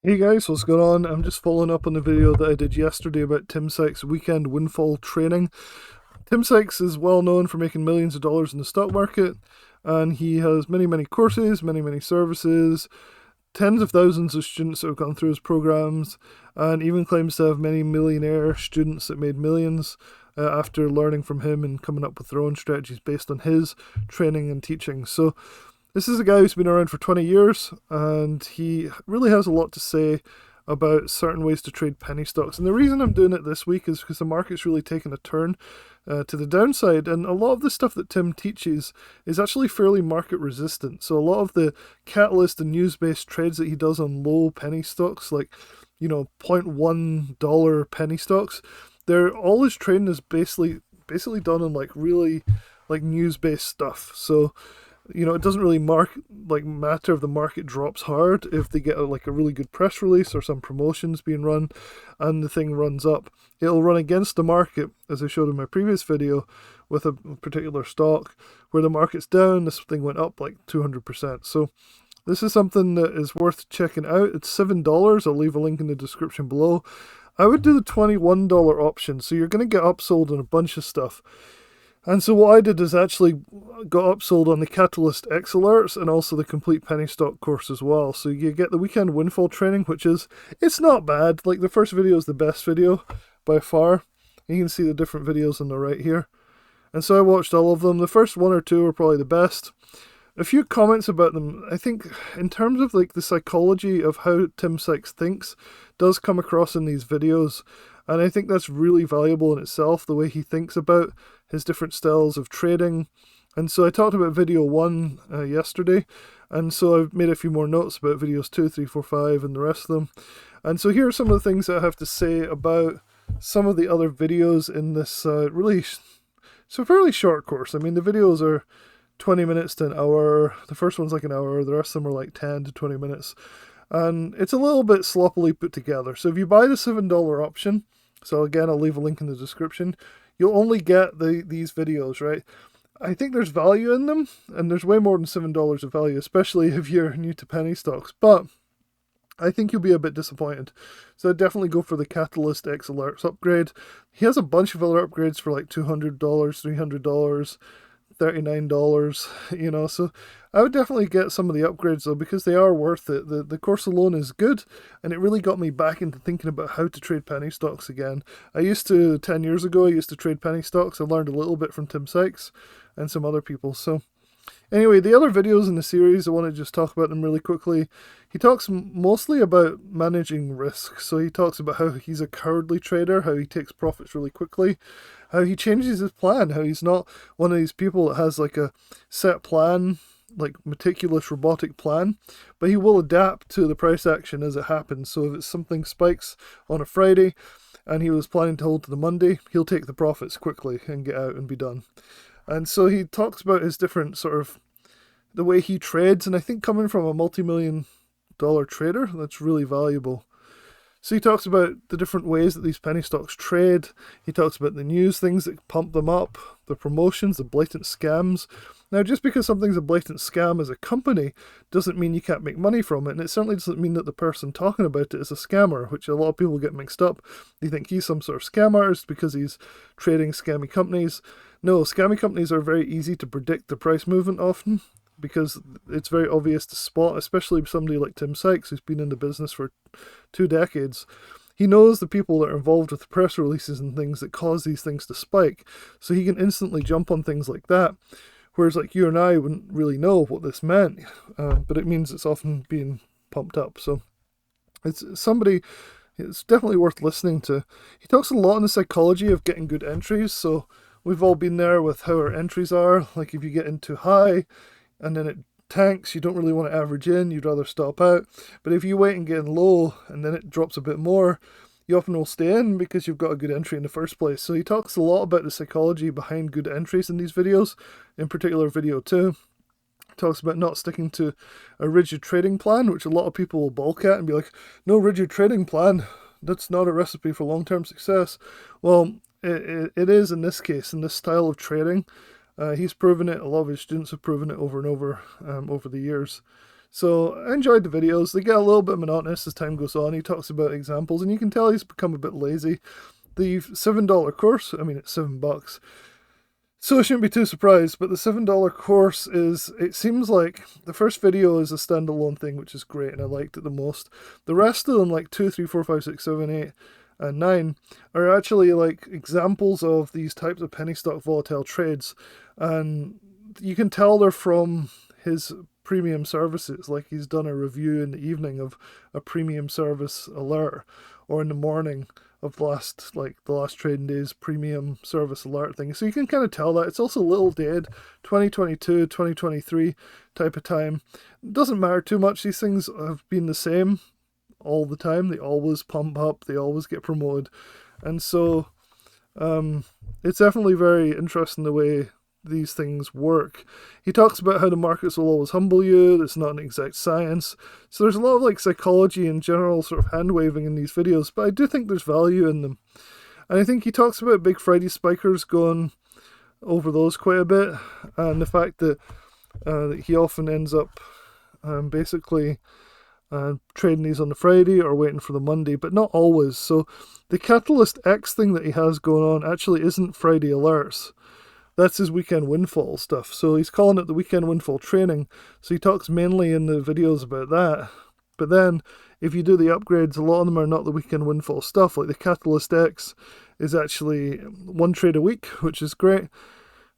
Hey guys, what's going on? I'm just following up on the video that I did yesterday about Tim Sykes' weekend windfall training. Tim Sykes is well known for making millions of dollars in the stock market, and he has many courses, many services, tens of thousands of students that have gone through his programs, and even claims to have many millionaire students that made millions after learning from him and coming up with their own strategies based on his training and teaching. So this is a guy who's been around for 20 years, and he really has a lot to say about certain ways to trade penny stocks. And the reason I'm doing it this week is because the market's really taken a turn to the downside, and a lot of the stuff that Tim teaches is actually fairly market resistant. So a lot of the catalyst and news-based trades that he does on low penny stocks, like $0.1 penny stocks, they're all his trading is basically done on like really like news-based stuff. So it doesn't really matter if the market drops hard if they get a really good press release or some promotions being run and the thing runs up. It'll run against the market, as I showed in my previous video with a particular stock where the market's down, this thing went up like 200%. So this is something that is worth checking out. It's $7. I'll leave a link in the description below. I would do the $21 option, so you're going to get upsold on a bunch of stuff. And so what I did is actually got upsold on the CatalystX alerts and also the complete penny stock course as well. So you get the weekend windfall training, it's not bad. Like the first video is the best video by far. You can see the different videos on the right here. And so I watched all of them. The first one or two are probably the best. A few comments about them. I think in terms of like the psychology of how Tim Sykes thinks does come across in these videos. And I think that's really valuable in itself, the way he thinks about his different styles of trading. And so I talked about video 1 yesterday, and so I've made a few more notes about videos 2, 3, 4, 5, and the rest of them. And so here are some of the things that I have to say about some of the other videos in this it's a fairly short course. I mean, the videos are 20 minutes to an hour. The first one's like an hour, the rest of them are like 10 to 20 minutes. And it's a little bit sloppily put together. So if you buy the $7 option, so again, I'll leave a link in the description, you'll only get these videos, right? I think there's value in them, and there's way more than $7 of value, especially if you're new to penny stocks. But I think you'll be a bit disappointed. So I'd definitely go for the CatalystX Alerts upgrade. He has a bunch of other upgrades for like $200, $300, $39, so I would definitely get some of the upgrades though, because they are worth it. The course alone is good, and it really got me back into thinking about how to trade penny stocks again. 10 years ago, I used to trade penny stocks. I learned a little bit from Tim Sykes and some other people. So anyway, the other videos in the series, I want to just talk about them really quickly. He talks mostly about managing risk. So he talks about how he's a cowardly trader, how he takes profits really quickly, how he changes his plan, how he's not one of these people that has like a set plan, like meticulous robotic plan, but he will adapt to the price action as it happens. So if it's something spikes on a Friday and he was planning to hold to the Monday, he'll take the profits quickly and get out and be done. And so he talks about his different sort of the way he trades, and I think coming from a multi-million-dollar trader, that's really valuable. So he talks about the different ways that these penny stocks trade. He talks about the news things that pump them up, the promotions, the blatant scams. Now, just because something's a blatant scam as a company doesn't mean you can't make money from it, and it certainly doesn't mean that the person talking about it is a scammer, which a lot of people get mixed up. They think he's some sort of scam artist because he's trading scammy companies. No, scammy companies are very easy to predict the price movement often, because it's very obvious to spot, especially somebody like Tim Sykes, who's been in the business for 2 decades. He knows the people that are involved with the press releases and things that cause these things to spike, so he can instantly jump on things like that. Whereas like you and I wouldn't really know what this meant, but it means it's often being pumped up. So it's definitely worth listening to. He talks a lot on the psychology of getting good entries, so we've all been there with how our entries are. Like if you get into high, and then it tanks, you don't really want to average in, you'd rather stop out. But if you wait and get in low and then it drops a bit more, you often will stay in because you've got a good entry in the first place. So he talks a lot about the psychology behind good entries in these videos, in particular video 2. He talks about not sticking to a rigid trading plan, which a lot of people will balk at and be like, no rigid trading plan, that's not a recipe for long-term success. Well, it is in this case, in this style of trading. He's proven it. A lot of his students have proven it over and over the years. So I enjoyed the videos. They get a little bit monotonous as time goes on. He talks about examples, and you can tell he's become a bit lazy. The $7 course, I mean, it's $7. So I shouldn't be too surprised, but the $7 course is, it seems like the first video is a standalone thing, which is great, and I liked it the most. The rest of them, like 2, 3, 4, 5, 6, 7, 8, and 9, are actually like examples of these types of penny stock volatile trades, and you can tell they're from his premium services. Like he's done a review in the evening of a premium service alert, or in the morning of the last trading day's premium service alert thing. So you can kind of tell that. It's also a little dated, 2022, 2023 type of time. It doesn't matter too much. These things have been the same all the time. They always pump up. They always get promoted. And so it's definitely very interesting the way these things work. He talks about how the markets will always humble you. It's not an exact science. So there's a lot of like psychology and general sort of hand waving in these videos, but I do think there's value in them. And I think he talks about big Friday spikers, going over those quite a bit, and the fact that he often ends up basically trading these on the Friday or waiting for the Monday, but not always. So the CatalystX thing that he has going on actually isn't Friday alerts. That's his weekend windfall stuff. So he's calling it the weekend windfall training. So he talks mainly in the videos about that. But then if you do the upgrades, a lot of them are not the weekend windfall stuff. Like the CatalystX is actually 1 trade a week, which is great.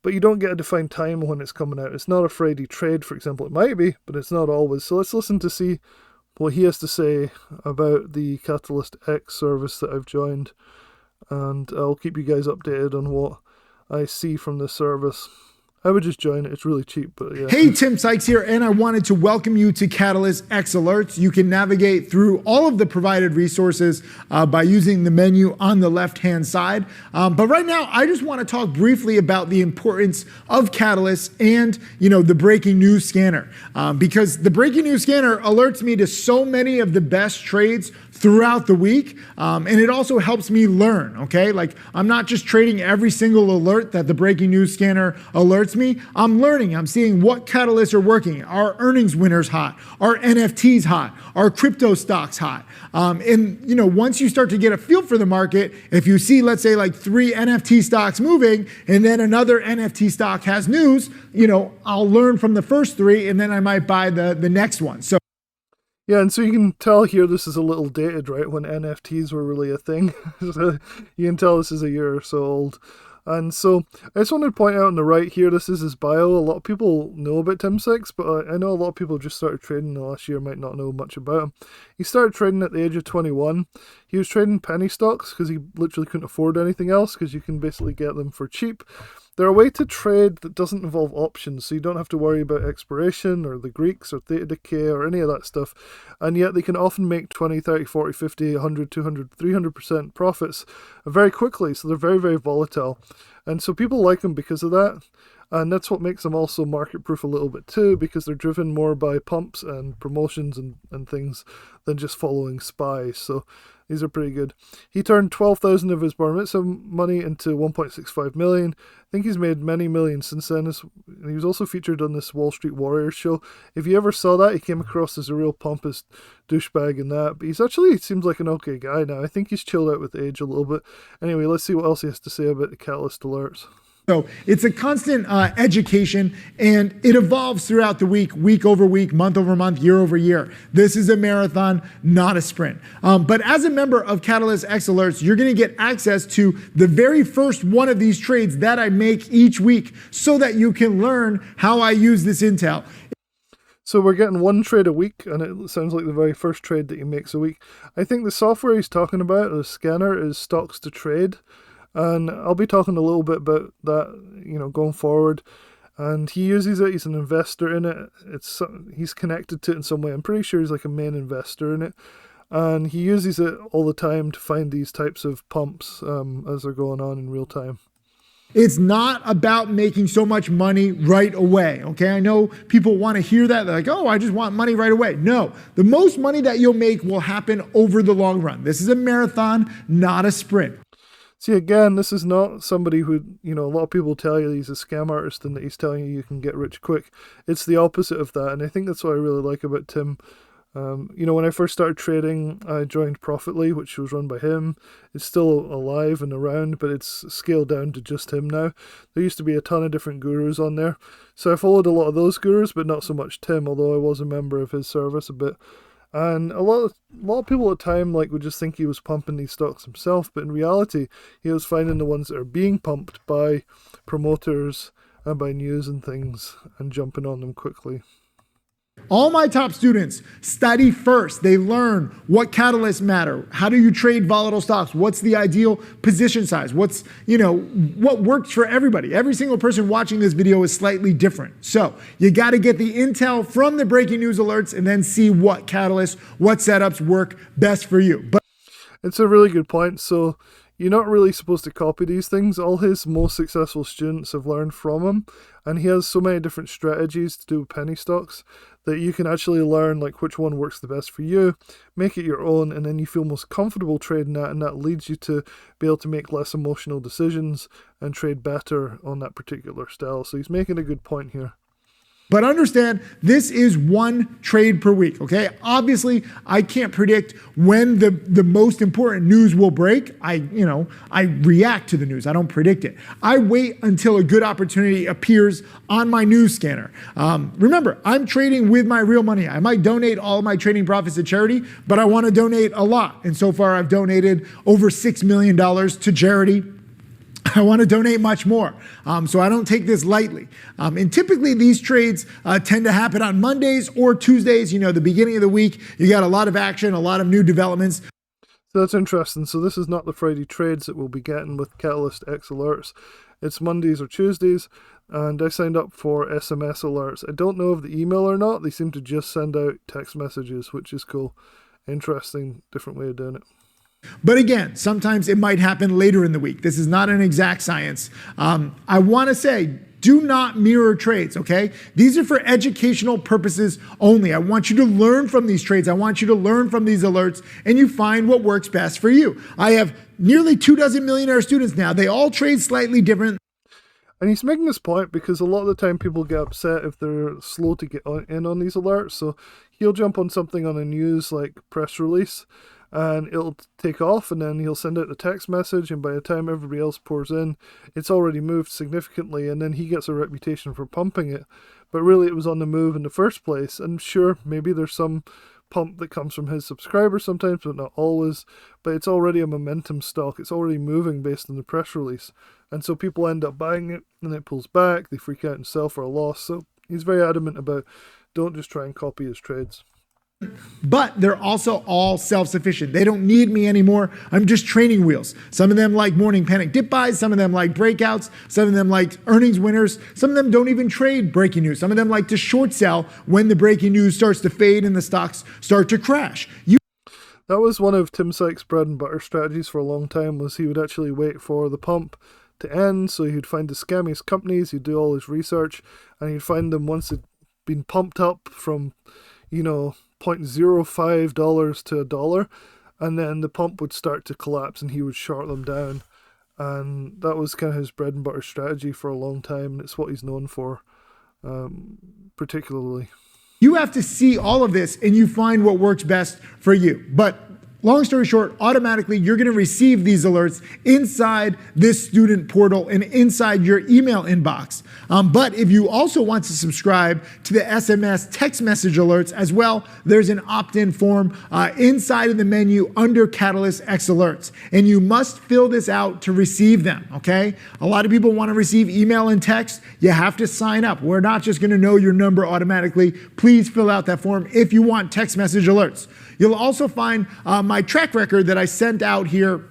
But you don't get a defined time when it's coming out. It's not a Friday trade, for example. It might be, but it's not always. So let's listen to see what he has to say about the CatalystX service that I've joined. And I'll keep you guys updated on what I see from this service. I would just join it. It's really cheap, but yeah. Hey, Tim Sykes here, and I wanted to welcome you to CatalystX Alerts. You can navigate through all of the provided resources by using the menu on the left-hand side. But right now, I just want to talk briefly about the importance of Catalyst and, the breaking news scanner. Because the breaking news scanner alerts me to so many of the best trades throughout the week, and it also helps me learn, okay? Like, I'm not just trading every single alert that the breaking news scanner alerts me. I'm learning. I'm seeing what catalysts are working. Are earnings winners hot? Are NFTs hot? Are crypto stocks hot? And once you start to get a feel for the market, if you see, let's say, like 3 NFT stocks moving, and then another NFT stock has news, I'll learn from the first 3, and then I might buy the next one. So yeah, and so you can tell here this is a little dated, right, when NFTs were really a thing. So you can tell this is a year or so old. And so I just wanted to point out on the right here, this is his bio. A lot of people know about Tim Sykes, but I know a lot of people just started trading in the last year, might not know much about him. He started trading at the age of 21. He was trading penny stocks because he literally couldn't afford anything else, because you can basically get them for cheap. They're a way to trade that doesn't involve options, so you don't have to worry about expiration or the Greeks or theta decay or any of that stuff. And yet they can often make 20, 30, 40, 50, 100, 200, 300% profits very quickly, so they're very, very volatile. And so people like them because of that. And that's what makes them also market-proof a little bit too, because they're driven more by pumps and promotions and things than just following SPY. So these are pretty good. He turned 12,000 of his bar mitzvah money into 1.65 million. I think he's made many millions since then. He was also featured on this Wall Street Warriors show. If you ever saw that, he came across as a real pompous douchebag in that. But he seems like an okay guy now. I think he's chilled out with age a little bit. Anyway, let's see what else he has to say about the Catalyst alerts. So it's a constant education, and it evolves throughout the week, week over week, month over month, year over year. This is a marathon, not a sprint. But as a member of CatalystX Alerts, you're going to get access to the very first one of these trades that I make each week, so that you can learn how I use this intel. So we're getting 1 trade a week, and it sounds like the very first trade that he makes a week. I think the software he's talking about, the scanner, is Stocks to Trade. And I'll be talking a little bit about that, going forward. And he uses it. He's an investor in it. He's connected to it in some way. I'm pretty sure he's like a main investor in it. And he uses it all the time to find these types of pumps as they're going on in real time. It's not about making so much money right away, okay? I know people want to hear that. They're like, oh, I just want money right away. No, the most money that you'll make will happen over the long run. This is a marathon, not a sprint. See, again, this is not somebody who, a lot of people tell you he's a scam artist and that he's telling you can get rich quick. It's the opposite of that. And I think that's what I really like about Tim. When I first started trading, I joined Profitly, which was run by him. It's still alive and around, but it's scaled down to just him now. There used to be a ton of different gurus on there. So I followed a lot of those gurus, but not so much Tim, although I was a member of his service a bit. And a lot of people at the time would just think he was pumping these stocks himself, but in reality, he was finding the ones that are being pumped by promoters and by news and things and jumping on them quickly. All my top students study first. They learn what catalysts matter. How do you trade volatile stocks? What's the ideal position size? What's, what works for everybody? Every single person watching this video is slightly different. So you got to get the intel from the breaking news alerts and then see what catalysts, what setups work best for you. But it's a really good point. So you're not really supposed to copy these things. All his most successful students have learned from him, and he has so many different strategies to do with penny stocks that you can actually learn which one works the best for you, make it your own, and then you feel most comfortable trading that, and that leads you to be able to make less emotional decisions and trade better on that particular style. So he's making a good point here. But understand, this is one trade per week, okay? Obviously, I can't predict when the most important news will break. I react to the news. I don't predict it. I wait until a good opportunity appears on my news scanner. Remember, I'm trading with my real money. I might donate all my trading profits to charity, but I want to donate a lot. And so far, I've donated over $6 million to charity. I want to donate much more, so I don't take this lightly. And typically these trades tend to happen on Mondays or Tuesdays, the beginning of the week. You got a lot of action, a lot of new developments. So that's interesting. So this is not the Friday trades that we'll be getting with CatalystX alerts. It's Mondays or Tuesdays, and I signed up for SMS alerts. I don't know if the email or not. They seem to just send out text messages, which is cool. Interesting, different way of doing it. But again, sometimes it might happen later in the week. This is not an exact science. I want to say, do not mirror trades, okay? These are for educational purposes only. I want you to learn from these trades. I want you to learn from these alerts, and you find what works best for you. I have nearly 24 millionaire students now. They all trade slightly different. And he's making this point because a lot of the time people get upset if they're slow to get in on these alerts. So he'll jump on something on a news press release, and it'll take off, and then he'll send out the text message, and by the time everybody else pours in, it's already moved significantly, and then he gets a reputation for pumping it. But really it was on the move in the first place. And sure, maybe there's some pump that comes from his subscribers sometimes, but not always. But it's already a momentum stock. It's already moving based on the press release. And so people end up buying it, and it pulls back, they freak out and sell for a loss. So he's very adamant about don't just try and copy his trades. But they're also all self-sufficient. They don't need me anymore. I'm just training wheels. Some of them like morning panic dip buys. Some of them like breakouts. Some of them like earnings winners. Some of them don't even trade breaking news. Some of them like to short sell when the breaking news starts to fade and the stocks start to crash. That was one of Tim Sykes' bread and butter strategies for a long time, was he would actually wait for the pump to end. So he'd find the scammiest companies, he'd do all his research, and he'd find them once it'd been pumped up from, $0.05 to $1, and then the pump would start to collapse and he would short them down. And that was kind of his bread and butter strategy for a long time, and it's what he's known for, particularly. You have to see all of this and you find what works best for you. But long story short, automatically you're going to receive these alerts inside this student portal and inside your email inbox. But if you also want to subscribe to the SMS text message alerts as well, there's an opt-in form inside of the menu under CatalystX alerts. And you must fill this out to receive them, okay? A lot of people want to receive email and text. You have to sign up. We're not just going to know your number automatically. Please fill out that form if you want text message alerts. You'll also find my track record that I sent out here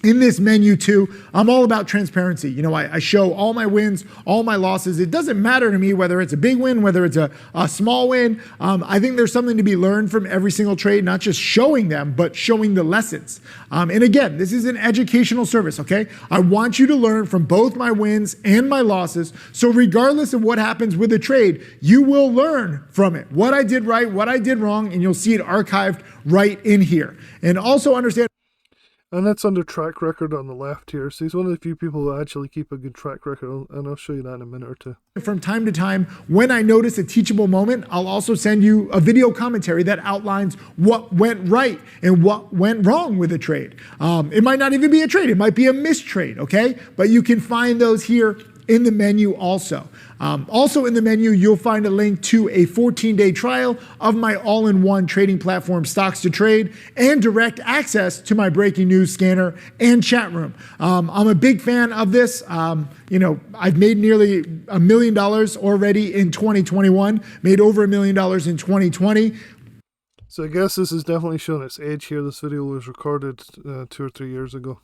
in this menu too. I'm all about transparency. I show all my wins, all my losses. It doesn't matter to me whether it's a big win, whether it's a small win. I think there's something to be learned from every single trade, not just showing them, but showing the lessons. And again, this is an educational service, okay? I want you to learn from both my wins and my losses. So regardless of what happens with the trade, you will learn from it. What I did right, what I did wrong, and you'll see it archived right in here. And also understand, And that's under track record on the left here. So he's one of the few people who actually keep a good track record, and I'll show you that in a minute or two. From time to time, when I notice a teachable moment, I'll also send you a video commentary that outlines what went right and what went wrong with a trade. It might not even be a trade. It might be a mistrade, okay? But you can find those here in the menu also. Also in the menu, you'll find a link to a 14-day trial of my all-in-one trading platform, Stocks to Trade, and direct access to my breaking news scanner and chat room. I'm a big fan of this. I've made nearly $1 million already in 2021, made over $1 million in 2020. So I guess this is definitely showing its age here. This video was recorded 2 or 3 years ago.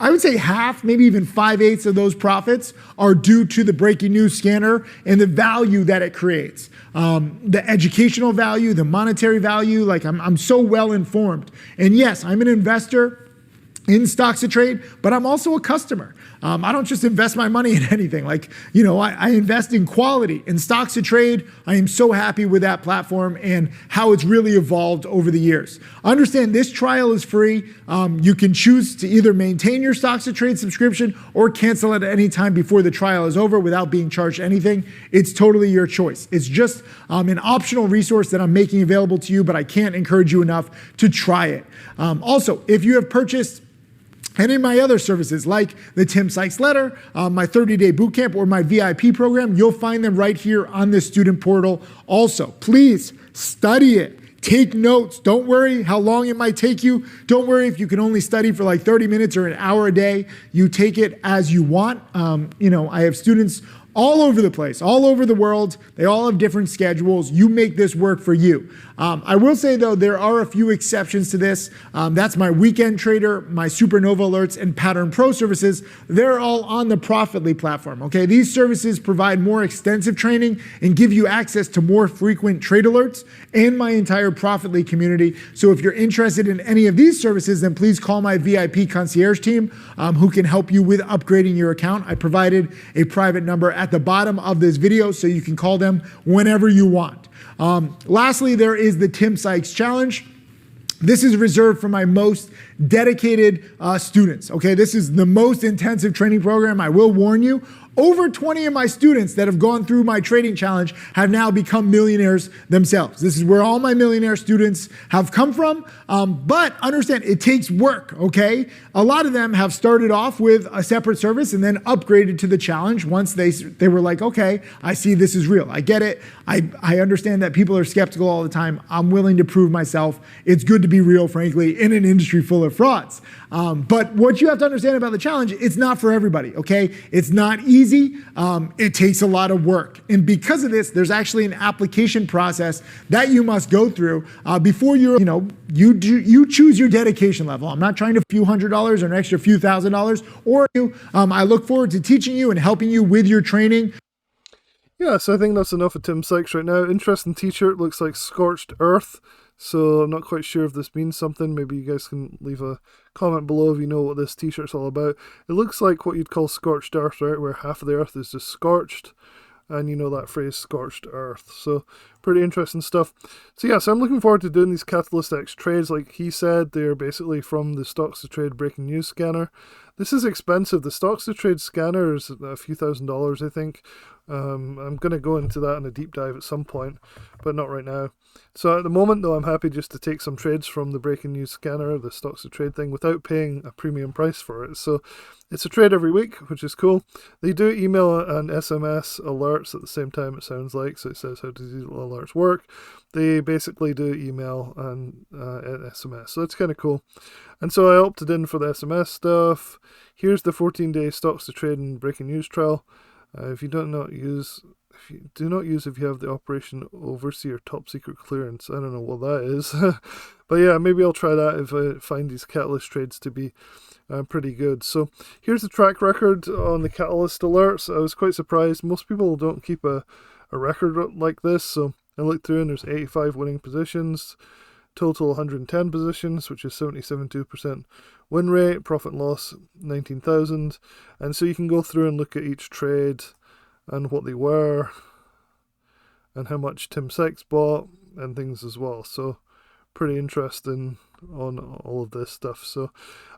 I would say half, maybe even 5/8 of those profits are due to the breaking news scanner and the value that it creates. The educational value, the monetary value, like I'm so well informed. And yes, I'm an investor in Stocks to Trade, but I'm also a customer. I don't just invest my money in anything. I invest in quality. In Stocks to Trade, I am so happy with that platform and how it's really evolved over the years. Understand this trial is free. You can choose to either maintain your Stocks to Trade subscription or cancel it at any time before the trial is over without being charged anything. It's totally your choice. It's just an optional resource that I'm making available to you, but I can't encourage you enough to try it. Also, if you have purchased any of my other services like the Tim Sykes letter, my 30-day bootcamp, or my VIP program, you'll find them right here on the student portal. Also, please study it. Take notes. Don't worry how long it might take you. Don't worry if you can only study for like 30 minutes or an hour a day. You take it as you want. I have students all over the place, all over the world. They all have different schedules. You make this work for you. I will say, though, there are a few exceptions to this. That's my Weekend Trader, my Supernova Alerts, and Pattern Pro services. They're all on the Profitly platform, okay? These services provide more extensive training and give you access to more frequent trade alerts and my entire Profitly community. So if you're interested in any of these services, then please call my VIP concierge team who can help you with upgrading your account. I provided a private number at the bottom of this video so you can call them whenever you want. Lastly, there is the Tim Sykes Challenge. This is reserved for my most dedicated students. Okay, this is the most intensive training program. I will warn you, over 20 of my students that have gone through my trading challenge have now become millionaires themselves. This is where all my millionaire students have come from. But understand, it takes work, okay? A lot of them have started off with a separate service and then upgraded to the challenge once they were like, okay, I see this is real. I get it. I understand that people are skeptical all the time. I'm willing to prove myself. It's good to be real, frankly, in an industry full of frauds. But what you have to understand about the challenge, it's not for everybody, okay? It's not easy. It takes a lot of work. And because of this, there's actually an application process that you must go through before you choose your dedication level. I'm not trying to few $100s or an extra few $1,000s or you. I look forward to teaching you and helping you with your training. Yeah, so I think that's enough of Tim Sykes right now. Interesting t-shirt, looks like Scorched Earth. So I'm not quite sure if this means something. Maybe you guys can leave a comment below if you know what this t-shirt's all about. It looks like what you'd call scorched earth, right? Where half of the earth is just scorched. And you know that phrase, scorched earth. So pretty interesting stuff. So yeah, so I'm looking forward to doing these CatalystX trades. Like he said, they're basically from the Stocks to Trade breaking news scanner. This is expensive. The Stocks to Trade scanner is a few $1,000s, I think. I'm going to go into that in a deep dive at some point, but not right now. So at the moment, though, I'm happy just to take some trades from the breaking news scanner, the Stocks to Trade thing, without paying a premium price for it. So it's a trade every week, which is cool. They do email and SMS alerts at the same time, it sounds like. So it says, how do these alerts work? They basically do email and SMS. So it's kind of cool. And so I opted in for the SMS stuff. Here's the 14-day Stocks to Trade and breaking news trial. If you do not use if you have the Operation Overseer Top Secret Clearance. I don't know what that is. But yeah, maybe I'll try that if I find these Catalyst trades to be pretty good. So here's the track record on the Catalyst alerts. I was quite surprised. Most people don't keep a record like this. So I looked through and there's 85 winning positions. Total 110 positions, which is 77.2% win rate, profit and loss 19,000. And so you can go through and look at each trade and what they were and how much Tim Sykes bought and things as well. So pretty interesting on all of this stuff. So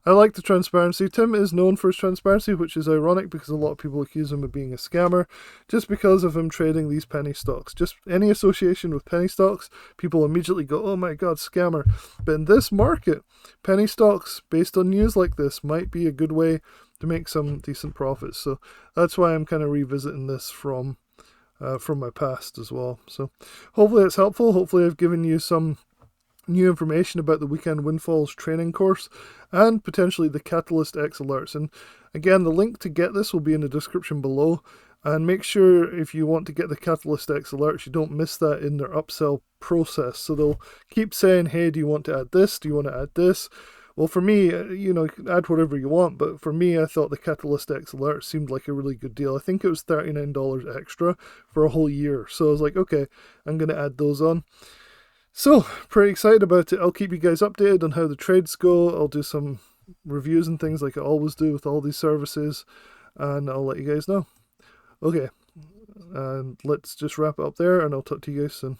I like the transparency. Tim is known for his transparency, which is ironic because a lot of people accuse him of being a scammer just because of him trading these penny stocks. Just any association with penny stocks, people immediately go, oh my god, scammer. But in this market, penny stocks based on news like this might be a good way to make some decent profits. So that's why I'm kind of revisiting this from my past as well. So hopefully it's helpful. Hopefully I've given you some new information about the Weekend Windfalls training course and potentially the CatalystX alerts. And again, the link to get this will be in the description below. And make sure if you want to get the CatalystX alerts, you don't miss that in their upsell process. So they'll keep saying, hey, do you want to add this? Do you want to add this? Well, for me, you can add whatever you want, but for me, I thought the CatalystX alert seemed like a really good deal. I think it was $39 extra for a whole year. So I was like, okay, I'm going to add those on. So, pretty excited about it. I'll keep you guys updated on how the trades go. I'll do some reviews and things like I always do with all these services, and I'll let you guys know. Okay, and let's just wrap it up there, and I'll talk to you guys soon.